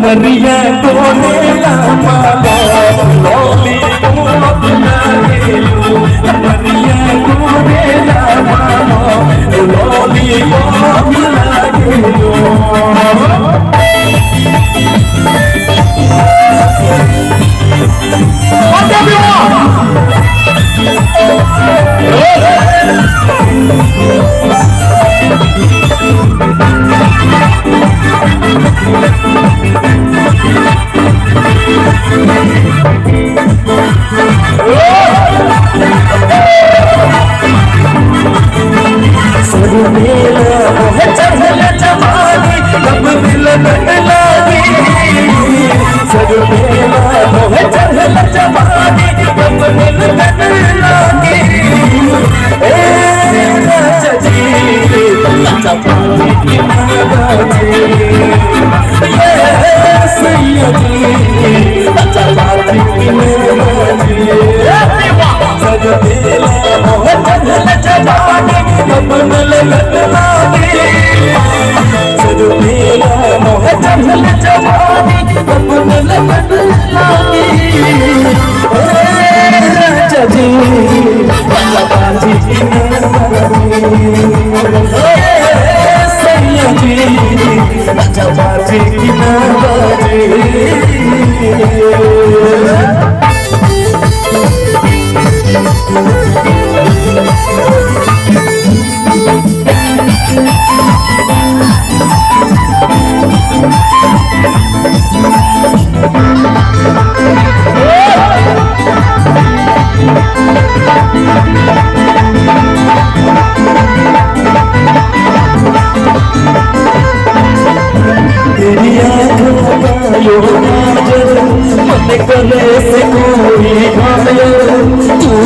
कमरिया बोलेला मालो लॉलीपॉप लागे कमरिया बोलेला मालो लॉलीपॉप लागे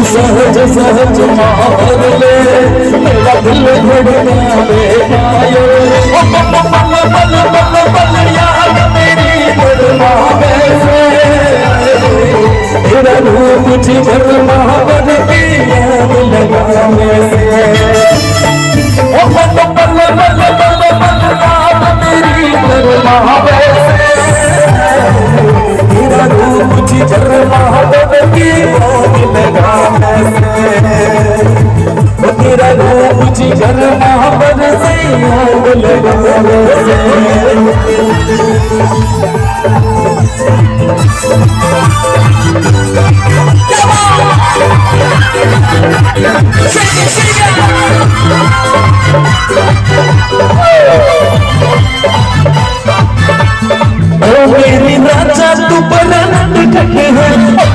सहज सहज मार ले मेरा दिल धड़का बेगायो बल बल बल बल याद मेरी बदमावे से तेरा रूप जिगर महावर की याद लगावे से बल बल बल बल बल याद मेरी बदमावे से तेरा रूप जिगर महावर की याद लगावे तेरा रूप जिगर महावर से याद लगावे मेरी राजा तू बरन कटे है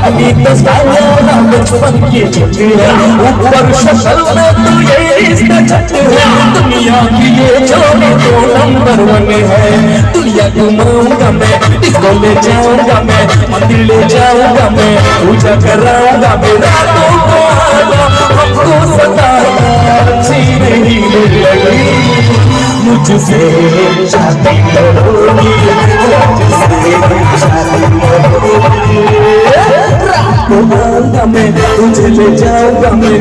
अभी तो सारा बचपन की चिट्ठी है ऊपर शक्ल में तू ये इसका छट है दुनिया की ये जोड़ी दो नंबर वन है दुनिया घुमाऊंगा मैं इसको ले जाऊंगा मैं मंदिर ले जाऊंगा मैं पूजा कराऊंगा मैं रातों को आना हमको सताना अच्छी नहीं लगी मुझसे शादी करोगी शादी करोगी रात को मांगा मैं तुझे ले जा जाऊंगा मैं,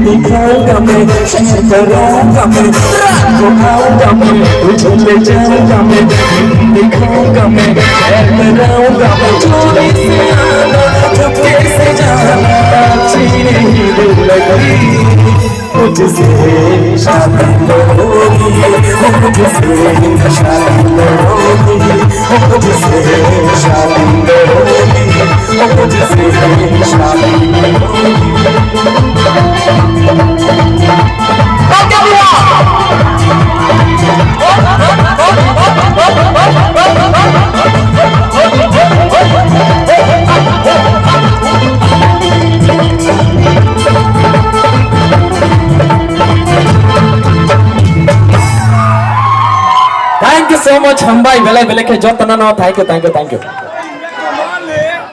दिखाऊंगा मैं, कराऊंगा मैं, रात को आऊंगा मैं, तुझे ले जाऊंगा मैं, दिखाऊंगा मैं, कराऊंगा मैं, चोरी से आना, चुपके से जाना, अच्छी नहीं लगती, मुझसे शादी होगी, मुझसे शादी होगी, मुझसे शादी होगी, मुझसे शादी होगी। Thank you so much, Hambai. Belai belai ke jot na. Thank you.